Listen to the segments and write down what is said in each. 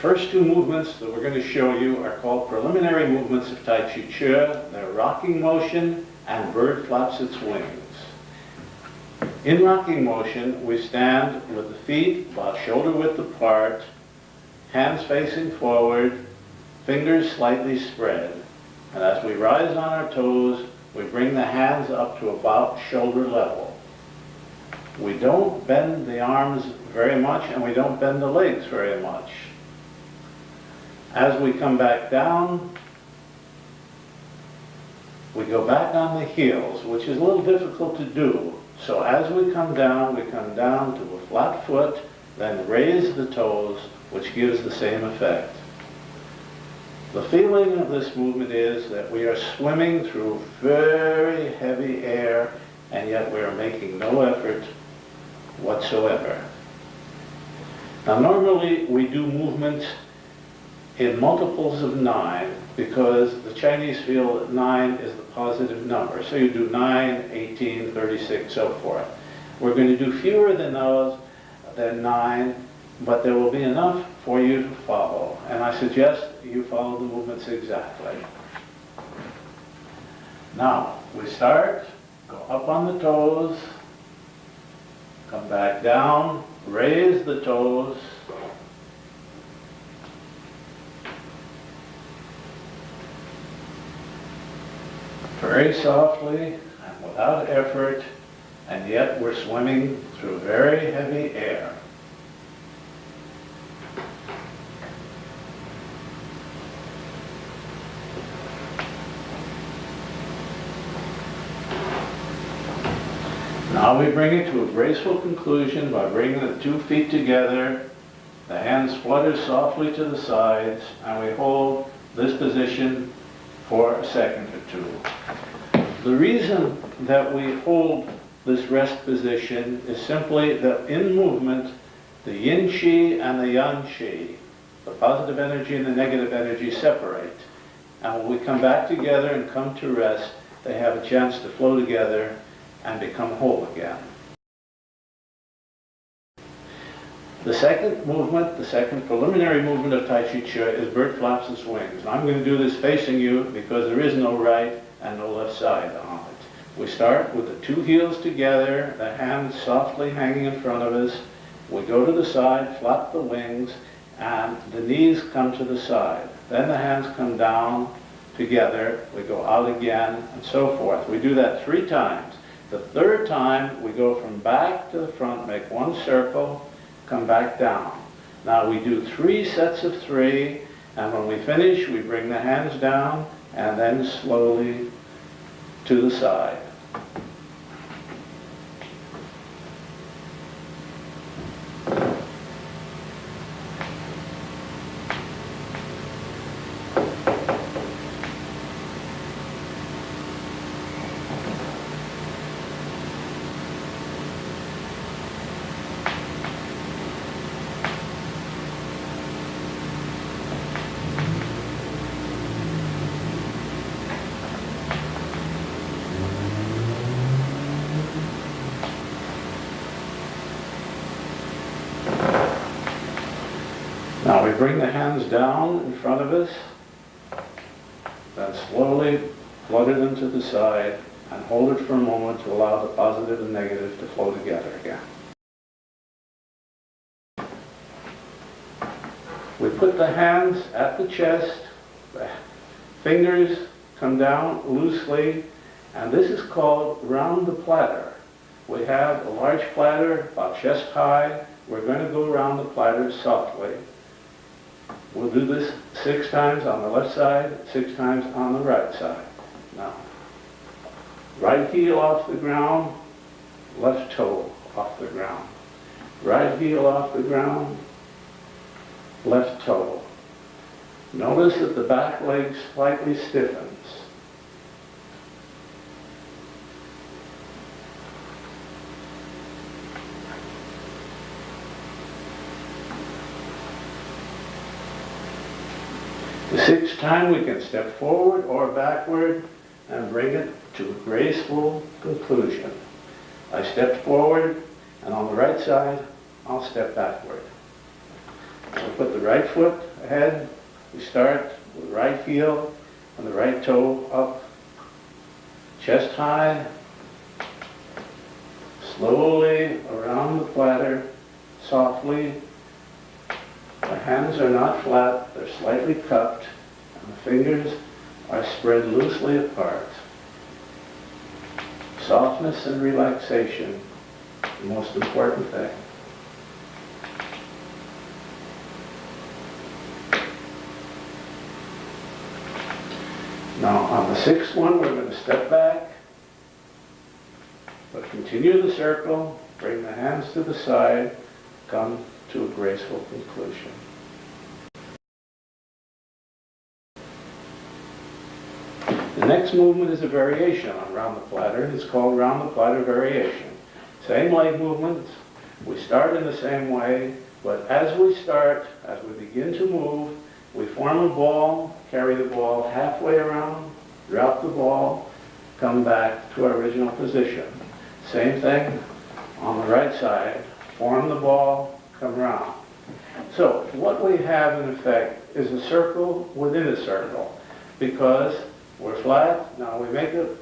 first two movements that we're going to show you are called preliminary movements of Chi Chih. They're rocking motion and bird flaps its wings. In rocking motion, we stand with the feet about shoulder width apart, hands facing forward, fingers slightly spread. And as we rise on our toes, we bring the hands up to about shoulder level. We don't bend the arms very much, and we don't bend the legs very much. As we come back down, we go back on the heels, which is a little difficult to do. So as we come down to a flat foot, then raise the toes, which gives the same effect. The feeling of this movement is that we are swimming through very heavy air, and yet we are making no effort whatsoever. Now normally we do movements in multiples of 9 because the Chinese feel that 9 is the positive number. So you do 9, 18, 36, so forth. We're going to do fewer than those, than 9, but there will be enough for you to follow. And I suggest you follow the movements exactly. Now, we start, go up on the toes, come back down, raise the toes, very softly and without effort, and yet we're swimming through very heavy air. Now we bring it to a graceful conclusion by bringing the 2 feet together, the hands flutter softly to the sides, and we hold this position for a second or two. The reason that we hold this rest position is simply that in movement, the yin chi and the yang chi, the positive energy and the negative energy, separate. And when we come back together and come to rest, they have a chance to flow together and become whole again. The second movement, the second preliminary movement of Chi Chih is bird flaps its wings. And I'm going to do this facing you because there is no right and no left side on it. We start with the 2 heels together, the hands softly hanging in front of us. We go to the side, flap the wings, and the knees come to the side. Then the hands come down together, we go out again, and so forth. We do that 3 times. The third time, we go from back to the front, make 1 circle, come back down. Now we do 3 sets of 3, and when we finish, we bring the hands down, and then slowly to the side. Now we bring the hands down in front of us, then slowly flutter them to the side and hold it for a moment to allow the positive and negative to flow together again. We put the hands at the chest, the fingers come down loosely, and this is called round the platter. We have a large platter about chest high. We're going to go around the platter softly. We'll do this 6 times on the left side, 6 times on the right side. Now, right heel off the ground, left toe off the ground. Right heel off the ground, left toe. Notice that the back leg slightly stiffens. The 6th time we can step forward or backward and bring it to a graceful conclusion. I stepped forward, and on the right side, I'll step backward. So put the right foot ahead. We start with the right heel and the right toe up, chest high, slowly around the platter, softly. The hands are not flat, they're slightly cupped, and the fingers are spread loosely apart. Softness and relaxation, the most important thing. Now on the sixth one, we're going to step back, but continue the circle, bring the hands to the side, come to a graceful conclusion. The next movement is a variation on round the platter. It's called round the platter variation. Same leg movements. We start in the same way, but as we start, as we begin to move, we form a ball, carry the ball halfway around, drop the ball, come back to our original position. Same thing on the right side. Form the ball, come round. So what we have in effect is a circle within a circle, because we're flat. Now we make a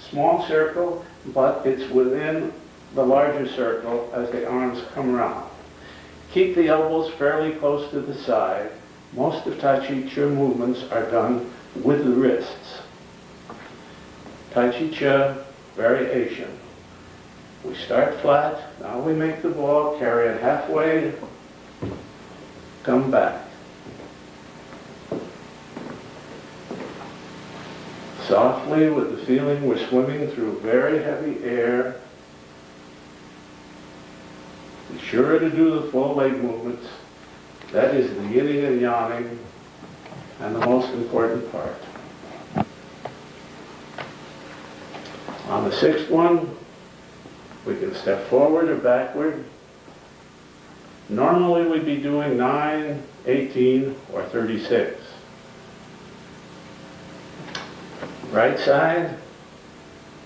small circle, but it's within the larger circle as the arms come around. Keep the elbows fairly close to the side. Most of Tai Chi Chih movements are done with the wrists. Tai Chi Chih variation. We start flat, now we make the ball, carry it halfway, come back. Softly, with the feeling we're swimming through very heavy air. Be sure to do the full leg movements. That is the yinning and yanning, and the most important part. On the sixth one, we can step forward or backward. Normally we'd be doing 9, 18, or 36. Right side,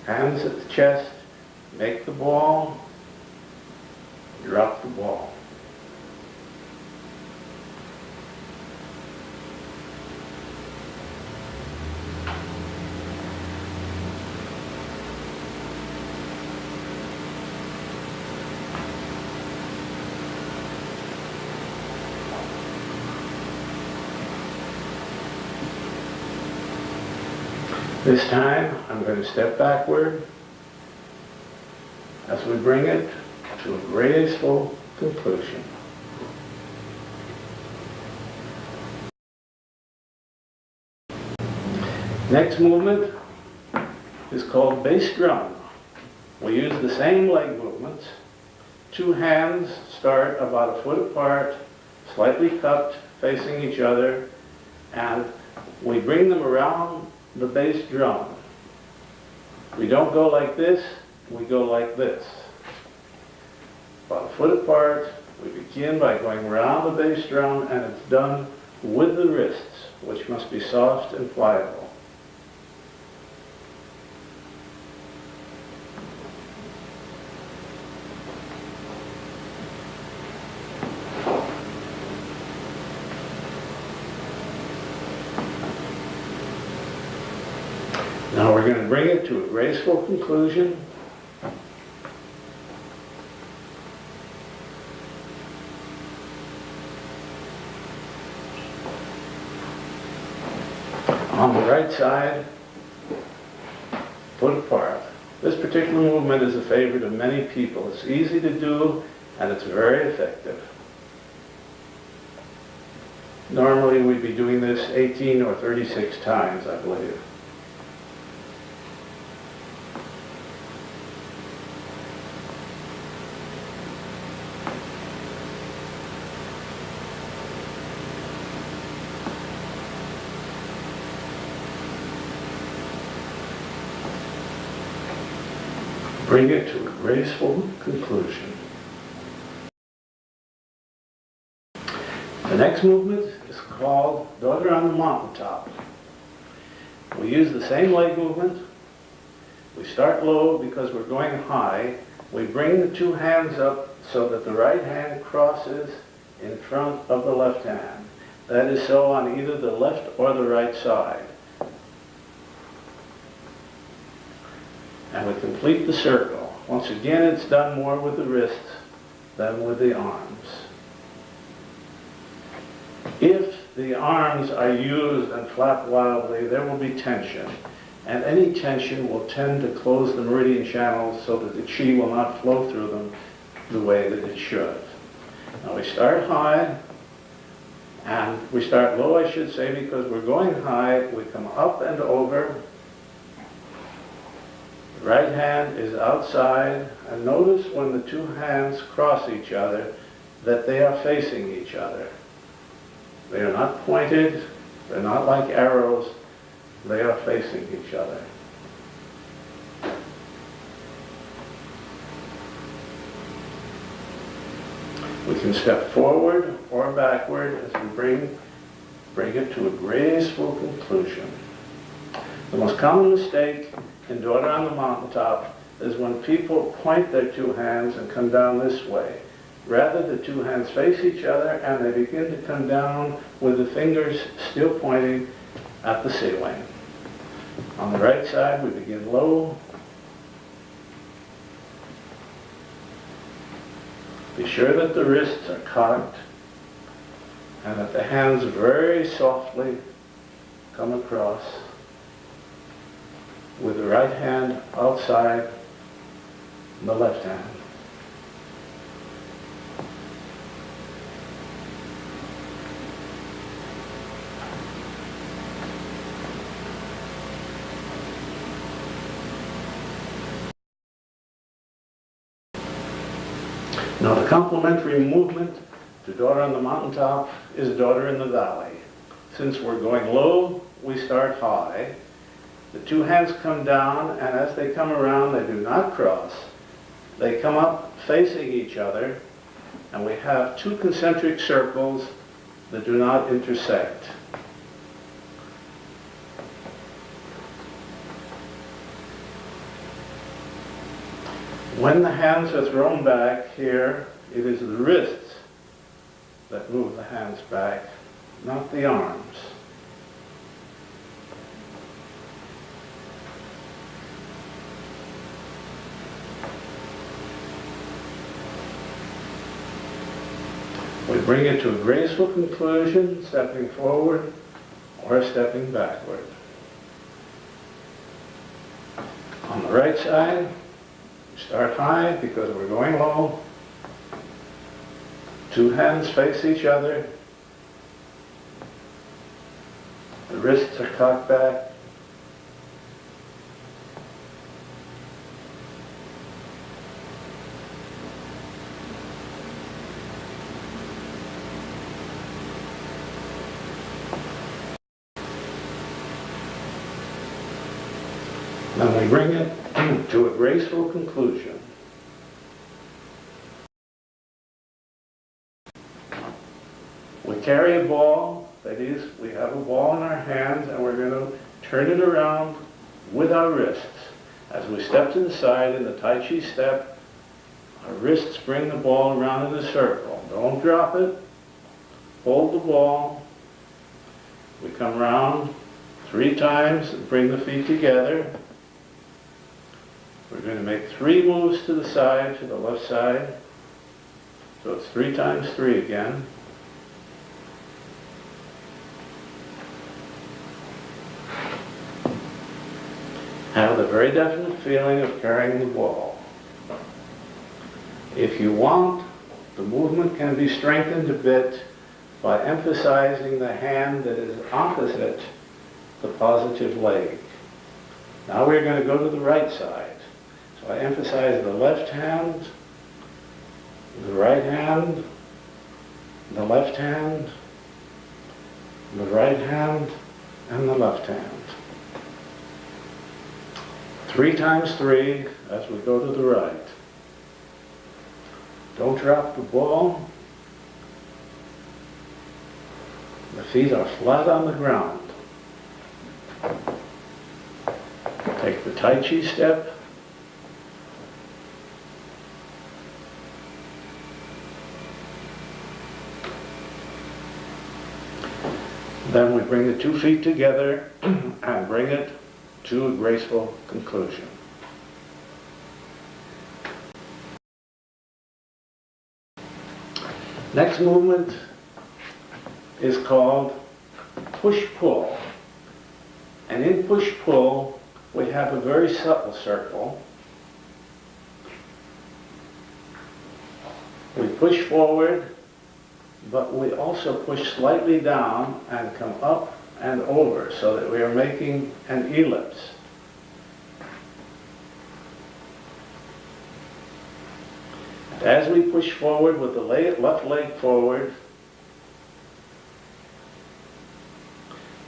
hands at the chest, make the ball, drop the ball. This time, I'm going to step backward as we bring it to a graceful conclusion. Next movement is called bass drum. We use the same leg movements. Two hands start about a foot apart, slightly cupped, facing each other, and we bring them around the bass drum. We don't go like this, we go like this. About a foot apart, we begin by going around the bass drum, and it's done with the wrists, which must be soft and pliable. Now we're going to bring it to a graceful conclusion. On the right side, foot apart. This particular movement is a favorite of many people. It's easy to do, and it's very effective. Normally we'd be doing this 18 or 36 times, I believe. Bring it to a graceful conclusion. The next movement is called Daughter on the Mountaintop. We use the same leg movement. We start low because we're going high. We bring the two hands up so that the right hand crosses in front of the left hand. That is so on either the left or the right side. And we complete the circle. Once again, it's done more with the wrists than with the arms. If the arms are used and flap wildly, there will be tension. And any tension will tend to close the meridian channels so that the chi will not flow through them the way that it should. Now we start high, and we start low, I should say, because we're going high. We come up and over. The right hand is outside, and notice when the two hands cross each other that they are facing each other. They are not pointed, they're not like arrows, they are facing each other. We can step forward or backward as we bring it to a graceful conclusion. The most common mistake in Daughter on the Mountaintop is when people point their two hands and come down this way. Rather, the two hands face each other and they begin to come down with the fingers still pointing at the ceiling. On the right side, we begin low. Be sure that the wrists are cocked and that the hands very softly come across with the right hand outside the left hand. Now the complementary movement to Daughter on the Mountaintop is Daughter in the Valley. Since we're going low, we start high. The two hands come down, and as they come around, they do not cross. They come up facing each other, and we have two concentric circles that do not intersect. When the hands are thrown back here, it is the wrists that move the hands back, not the arms. We bring it to a graceful conclusion, stepping forward or stepping backward. On the right side, we start high because we're going low. Two hands face each other. The wrists are cocked back. Then we bring it to a graceful conclusion. We carry a ball, that is, we have a ball in our hands and we're going to turn it around with our wrists. As we step to the side in the Tai Chi step, our wrists bring the ball around in a circle. Don't drop it. Hold the ball. We come around 3 times and bring the feet together. We're going to make 3 moves to the side, to the left side. So it's 3 times 3 again. Have the very definite feeling of carrying the ball. If you want, the movement can be strengthened a bit by emphasizing the hand that is opposite the positive leg. Now we're going to go to the right side. So I emphasize the left hand, the right hand, the left hand, the right hand, and the left hand. 3 times 3 as we go to the right. Don't drop the ball. The feet are flat on the ground. Take the Tai Chi step. Then we bring the 2 feet together and bring it to a graceful conclusion. Next movement is called push-pull. And in push-pull, we have a very subtle circle. We push forward, but we also push slightly down and come up and over so that we are making an ellipse. As we push forward with the left leg forward,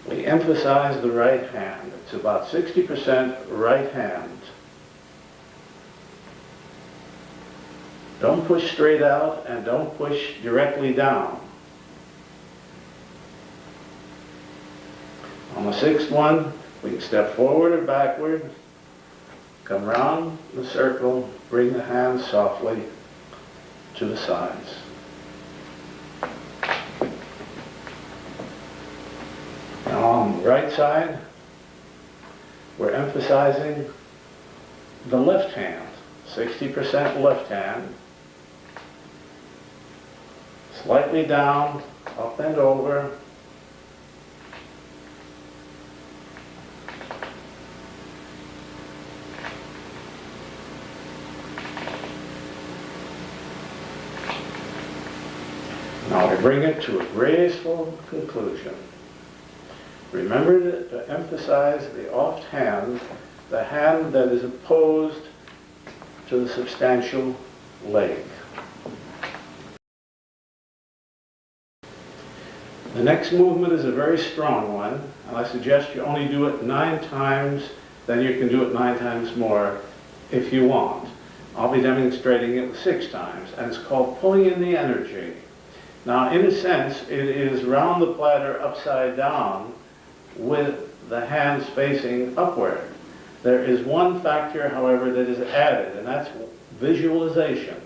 we emphasize the right hand. It's about 60% right hand. Don't push straight out and don't push directly down. On the 6th one, we can step forward or backward, come round the circle, bring the hands softly to the sides. Now on the right side, we're emphasizing the left hand, 60% left hand, slightly down, up and over. Now we bring it to a graceful conclusion. Remember to emphasize the off hand, the hand that is opposed to the substantial leg. The next movement is a very strong one, and I suggest you only do it 9 times, then you can do it 9 times more if you want. I'll be demonstrating it 6 times, and it's called pulling in the energy. Now, in a sense, it is round the platter upside down with the hands facing upward. There is one factor, however, that is added, and that's visualization.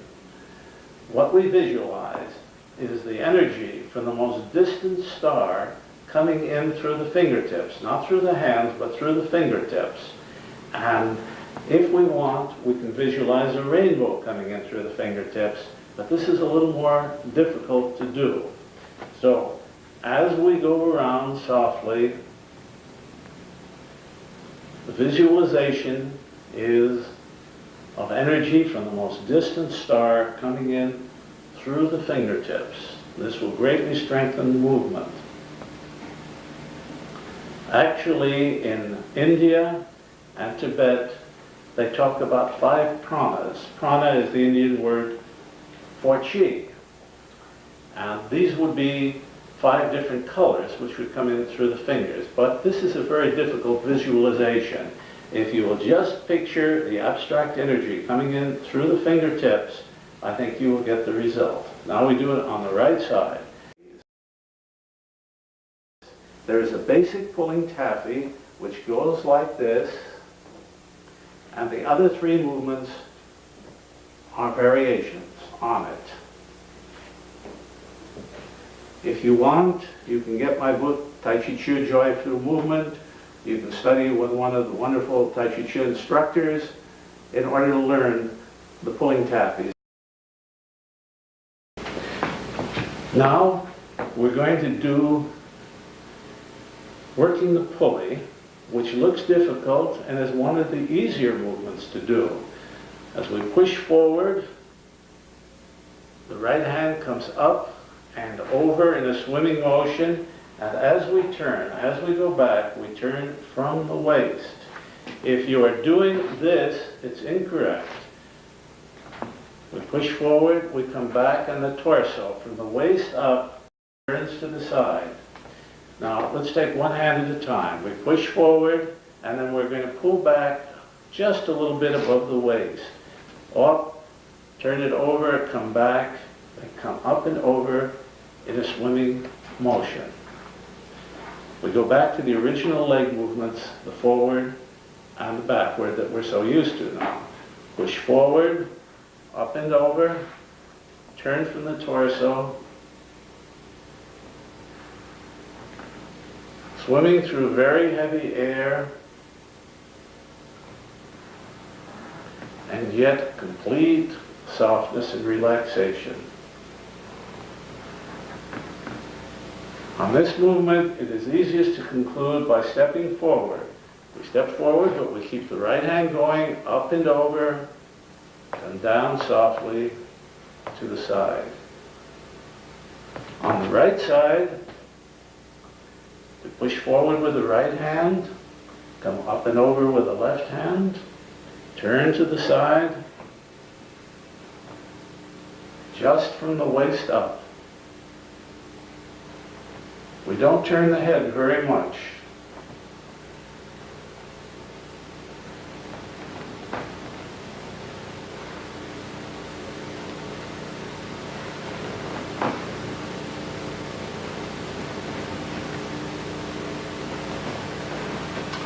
What we visualize is the energy from the most distant star coming in through the fingertips, not through the hands, but through the fingertips. And if we want, we can visualize a rainbow coming in through the fingertips, but this is a little more difficult to do. So, as we go around softly, the visualization is of energy from the most distant star coming in through the fingertips. This will greatly strengthen the movement. Actually, in India and Tibet, they talk about 5 pranas. Prana is the Indian word for chi. And these would be 5 different colors which would come in through the fingers. But this is a very difficult visualization. If you will just picture the abstract energy coming in through the fingertips, I think you will get the result. Now we do it on the right side. There is a basic pulling taffy which goes like this, and the other 3 movements are variations on it. If you want, you can get my book, Chi Chih, Joy Through Movement. You can study with one of the wonderful Chi Chih instructors in order to learn the pulling taffies. Now, we're going to do working the pulley, which looks difficult and is one of the easier movements to do. As we push forward, the right hand comes up and over in a swimming motion, and as we turn, as we go back, we turn from the waist. If you are doing this, it's incorrect. We push forward, we come back, and the torso from the waist up turns to the side. Now, let's take one hand at a time. We push forward, and then we're going to pull back just a little bit above the waist. Up, turn it over, come back, and come up and over in a swimming motion. We go back to the original leg movements, the forward and the backward that we're so used to now. Push forward, up and over, turn from the torso, swimming through very heavy air, and yet complete softness and relaxation. On this movement, it is easiest to conclude by stepping forward. We step forward, but we keep the right hand going up and over, and down softly to the side. On the right side, we push forward with the right hand, come up and over with the left hand, turn to the side, just from the waist up. We don't turn the head very much.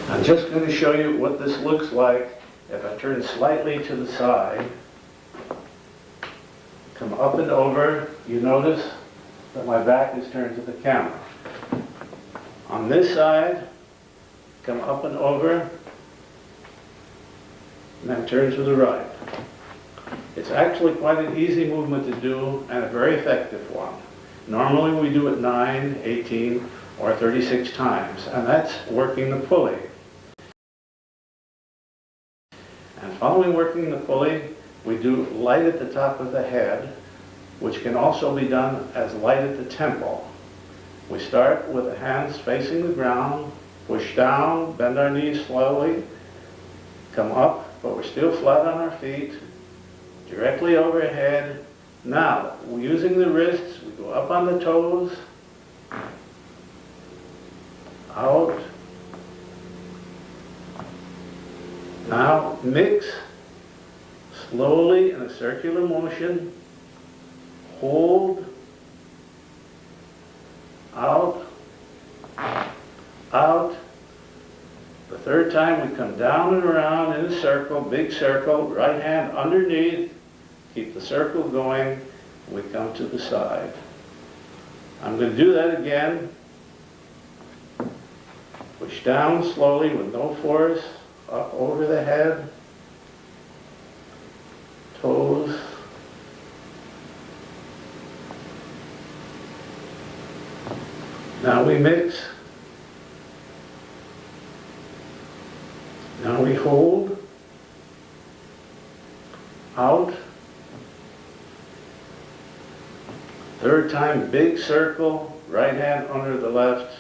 I'm just going to show you what this looks like if I turn slightly to the side, come up and over. You notice that my back is turned to the camera. On this side, come up and over, and then turn to the right. It's actually quite an easy movement to do and a very effective one. Normally we do it 9, 18, or 36 times, and that's working the pulley. And following working the pulley, we do light at the top of the head, which can also be done as light at the temple. We start with the hands facing the ground, push down, bend our knees slowly, come up, but we're still flat on our feet, directly overhead. Now, using the wrists, we go up on the toes, out. Now, mix slowly in a circular motion, hold, out, out. The third time we come down and around in a circle, big circle, right hand underneath, keep the circle going, we come to the side. I'm going to do that again. Push down slowly with no force, up over the head, toes, now we mix, now we hold, out, third time big circle, right hand under the left,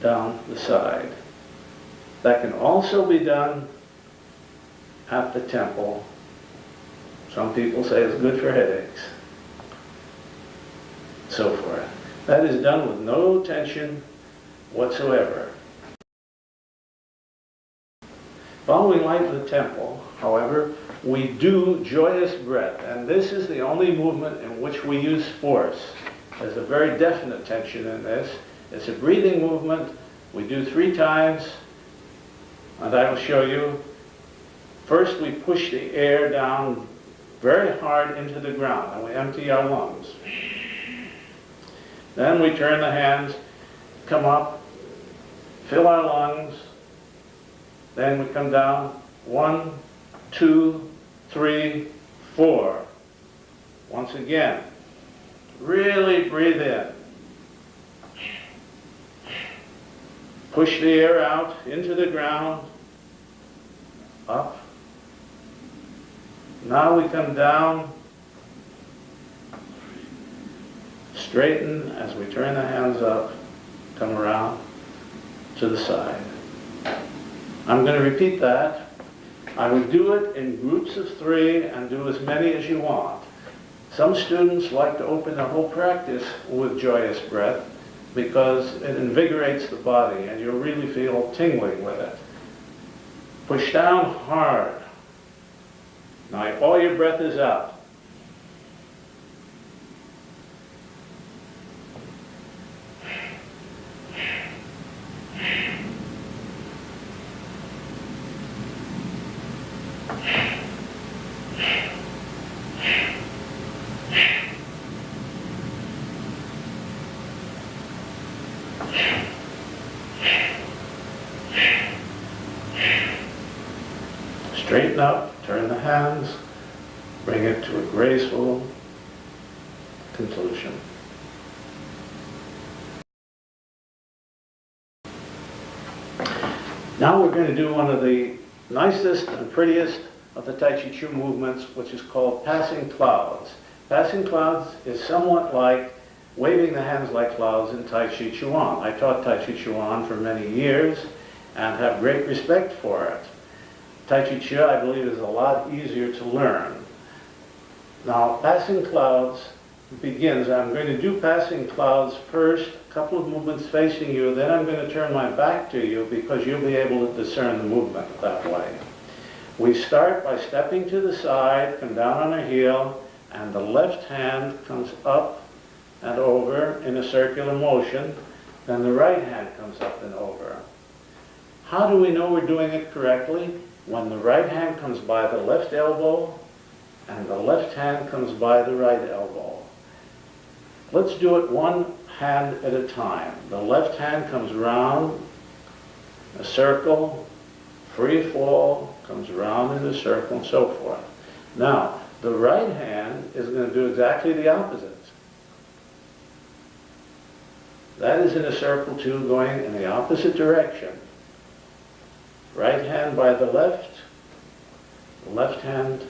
down the side. That can also be done at the temple. Some people say it's good for headaches, so forth. That is done with no tension whatsoever. Following light of the temple, however, we do joyous breath, and this is the only movement in which we use force. There's a very definite tension in this. It's a breathing movement. We do 3 times, and I will show you. First, we push the air down very hard into the ground, and we empty our lungs. Then we turn the hands, come up, fill our lungs. Then we come down, 1, 2, 3, 4. Once again, really breathe in. Push the air out into the ground, up. Now we come down, straighten as we turn the hands up, come around to the side. I'm going to repeat that. I would do it in groups of 3 and do as many as you want. Some students like to open the whole practice with joyous breath because it invigorates the body and you'll really feel tingling with it. Push down hard. Now all your breath is out. Straighten up, turn the hands, bring it to a graceful conclusion. Now we're going to do one of the nicest and prettiest of the Tai Chi Chu movements, which is called passing clouds. Passing clouds is somewhat like waving the hands like clouds in Tai Chi Chuan. I taught Tai Chi Chuan for many years and have great respect for it. Tai Chi Chu, I believe, is a lot easier to learn. Now, passing clouds begins. I'm going to do passing clouds first, a couple of movements facing you, then I'm going to turn my back to you because you'll be able to discern the movement that way. We start by stepping to the side, come down on a heel, and the left hand comes up and over in a circular motion, then the right hand comes up and over. How do we know we're doing it correctly? When the right hand comes by the left elbow and the left hand comes by the right elbow. Let's do it one hand at a time. The left hand comes round a circle, free fall, comes round in a circle, and so forth. Now, the right hand is going to do exactly the opposite. That is in a circle too, going in the opposite direction. Right hand by the left hand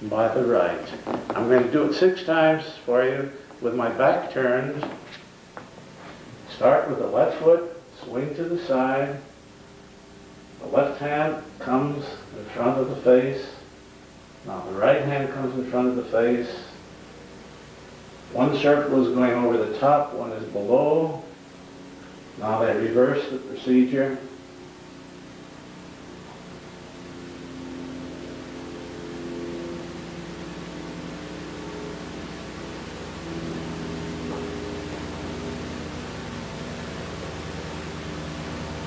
by the right. I'm going to do it 6 times for you with my back turned. Start with the left foot, swing to the side. The left hand comes in front of the face. Now the right hand comes in front of the face. One circle is going over the top, one is below. Now they reverse the procedure.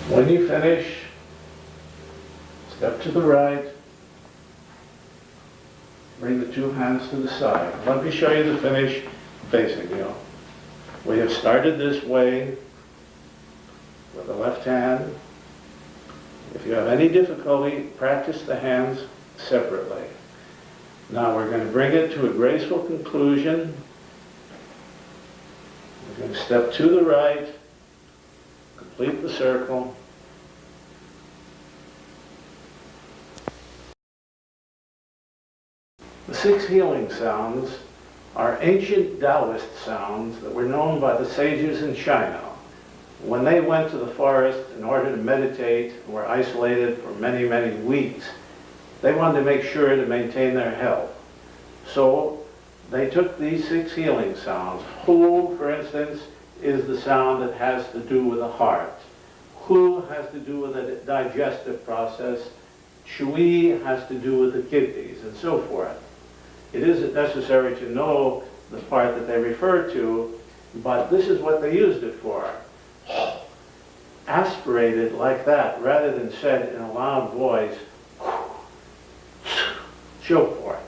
When you finish, step to the right, bring the 2 hands to the side. Let me show you the finish facing you. We have started this way with the left hand. If you have any difficulty, practice the hands separately. Now we're going to bring it to a graceful conclusion. We're going to step to the right, complete the circle. The 6 healing sounds are ancient Taoist sounds that were known by the sages in China. When they went to the forest in order to meditate and were isolated for many, many weeks, they wanted to make sure to maintain their health. So they took these 6 healing sounds. Hu, for instance, is the sound that has to do with the heart. Hu has to do with the digestive process. Chui has to do with the kidneys, and so forth. It isn't necessary to know the part that they refer to, but this is what they used it for. Aspirated like that, rather than said in a loud voice, so forth.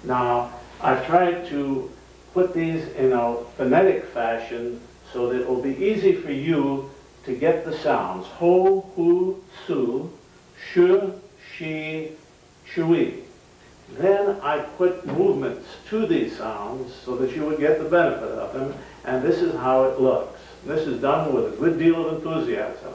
Now, I've tried to put these in a phonetic fashion so that it will be easy for you to get the sounds. Ho, hu, su, shu, shi, shui. Then I put movements to these sounds so that you would get the benefit of them, and this is how it looks. This is done with a good deal of enthusiasm.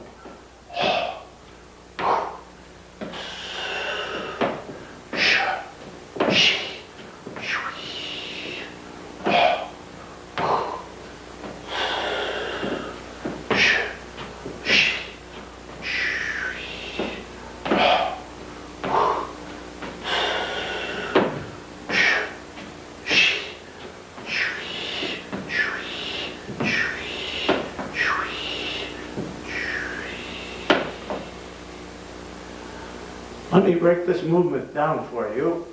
Let me break this movement down for you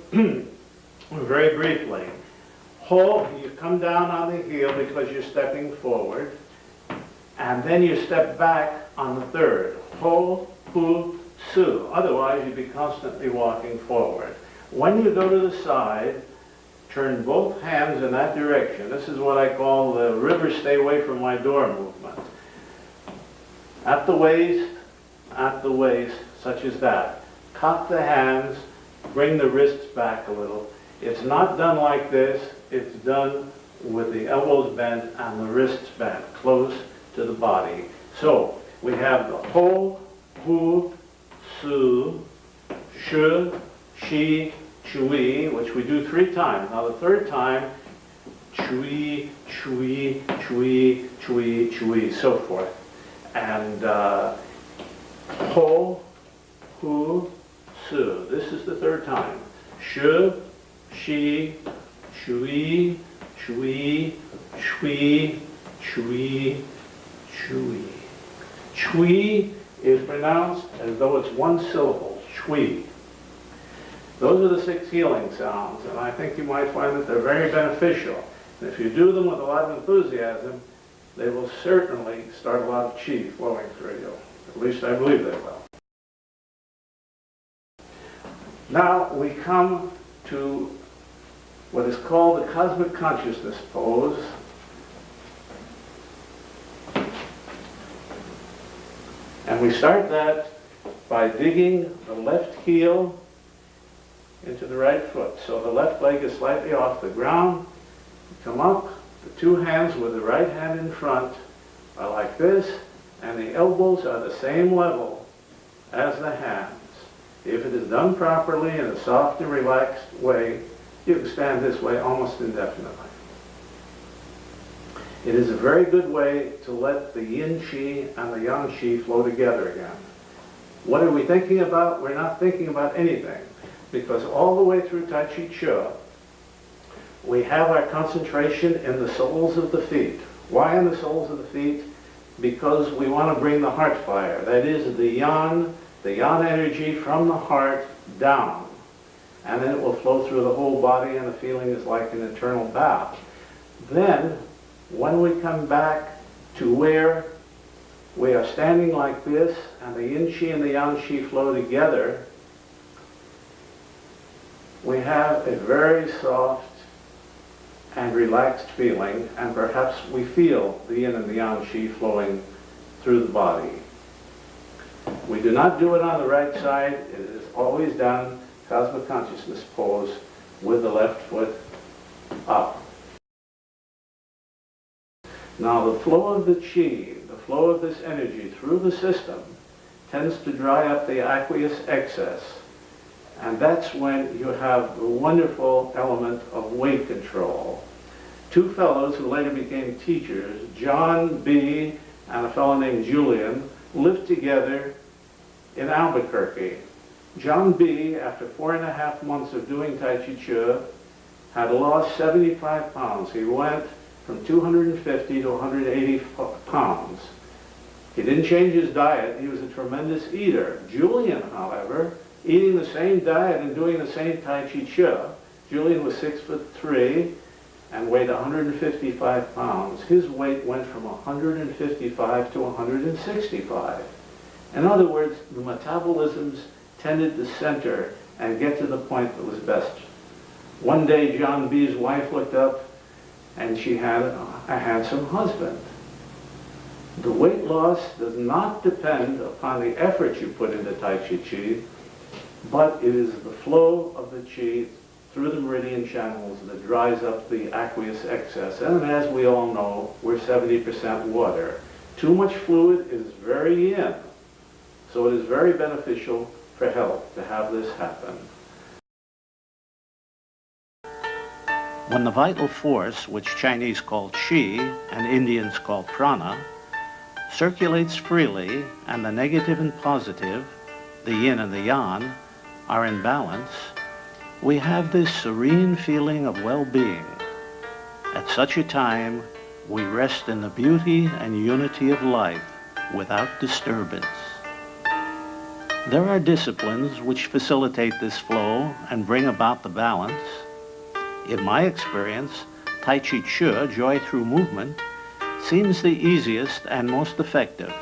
very briefly. Ho, you come down on the heel because you're stepping forward, and then you step back on the third. Ho, hu, su. Otherwise, you'd be constantly walking forward. When you go to the side, turn both hands in that direction. This is what I call the river stay away from my door movement. At the waist, such as that. Cock the hands bring the wrists back a little. It's not done like this. It's done with the elbows bent and the wrists bent, close to the body. So we have the ho, hu, su, shi, chi, chui, which we do 3 times. Now the third time, chui, chui, chui, chui, chui, so forth. And ho, hu, su. This is the third time. Shi, shi, chui, chui, chui, chui, chui. Chui is pronounced as though it's one syllable, chui. Those are the 6 healing sounds, and I think you might find that they're very beneficial. And if you do them with a lot of enthusiasm, they will certainly start a lot of chi flowing through you. At least I believe they will. Now we come to what is called the cosmic consciousness pose. And we start that by digging the left heel into the right foot. So the left leg is slightly off the ground. You come up, the 2 hands with the right hand in front are like this, and the elbows are the same level as the hands. If it is done properly in a soft and relaxed way, you can stand this way almost indefinitely. It is a very good way to let the yin chi and the yang chi flow together again. What are we thinking about? We're not thinking about anything, because all the way through Tai Chi Chuan, we have our concentration in the soles of the feet. Why in the soles of the feet? Because we want to bring the heart fire. That is the yan energy from the heart down. And then it will flow through the whole body, and the feeling is like an internal bath. Then, when we come back to where we are standing like this, and the yin chi and the yang chi flow together, we have a very soft and relaxed feeling, and perhaps we feel the yin and the yang chi flowing through the body. We do not do it on the right side. It is always done cosmic consciousness pose with the left foot up. Now the flow of the chi, the flow of this energy through the system tends to dry up the aqueous excess. And that's when you have the wonderful element of weight control. 2 fellows who later became teachers, John B. and a fellow named Julian, lived together in Albuquerque. John B., after 4.5 months of doing Tai Chi Chuan, had lost 75 pounds. He went from 250 to 180 pounds. He didn't change his diet. He was a tremendous eater. Julian, however, eating the same diet and doing the same Tai Chi Chuan. Julian was 6'3" and weighed 155 pounds. His weight went from 155 to 165. In other words, the metabolisms tended to center and get to the point that was best. One day, John B.'s wife looked up, and she had a handsome husband. The weight loss does not depend upon the effort you put into Tai Chi Chi, but it is the flow of the Chi through the meridian channels that dries up the aqueous excess. And as we all know, we're 70% water. Too much fluid is very yin. So it is very beneficial for health to have this happen. When the vital force, which Chinese call Chi and Indians call prana, circulates freely and the negative and positive, the yin and the yang, are in balance, we have this serene feeling of well-being. At such a time, we rest in the beauty and unity of life without disturbance. There are disciplines which facilitate this flow and bring about the balance. In my experience, Tai Chi Chuan, joy through movement, seems the easiest and most effective.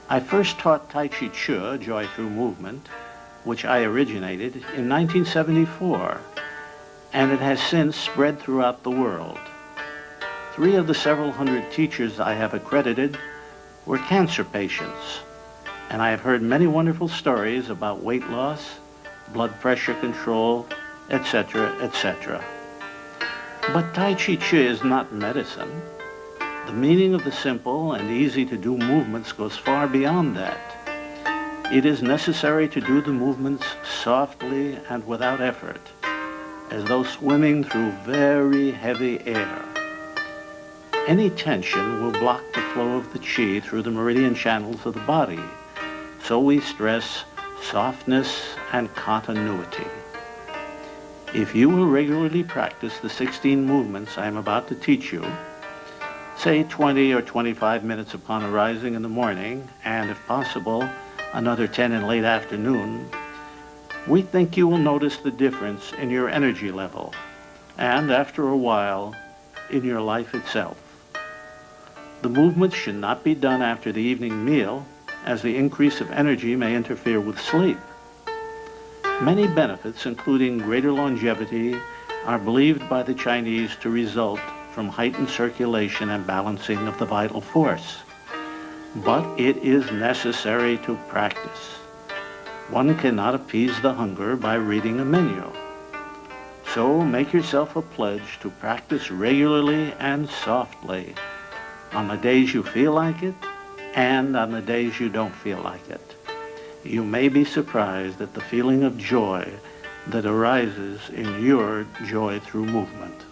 I first taught Tai Chi Chuan, joy through movement, which I originated in 1974, and it has since spread throughout the world. 3 of the several hundred teachers I have accredited were cancer patients, and I have heard many wonderful stories about weight loss, blood pressure control, etc., etc. But Tai Chi Chih is not medicine. The meaning of the simple and easy-to-do movements goes far beyond that. It is necessary to do the movements softly and without effort, as though swimming through very heavy air. Any tension will block the flow of the Chi through the meridian channels of the body, so we stress softness and continuity. If you will regularly practice the 16 movements I am about to teach you, say 20 or 25 minutes upon arising in the morning, and if possible, another 10 in late afternoon, we think you will notice the difference in your energy level, and after a while, in your life itself. The movements should not be done after the evening meal, as the increase of energy may interfere with sleep. Many benefits, including greater longevity, are believed by the Chinese to result from heightened circulation and balancing of the vital force. But it is necessary to practice. One cannot appease the hunger by reading a menu. So make yourself a pledge to practice regularly and softly on the days you feel like it and on the days you don't feel like it. You may be surprised at the feeling of joy that arises in your joy through movement.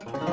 Bye.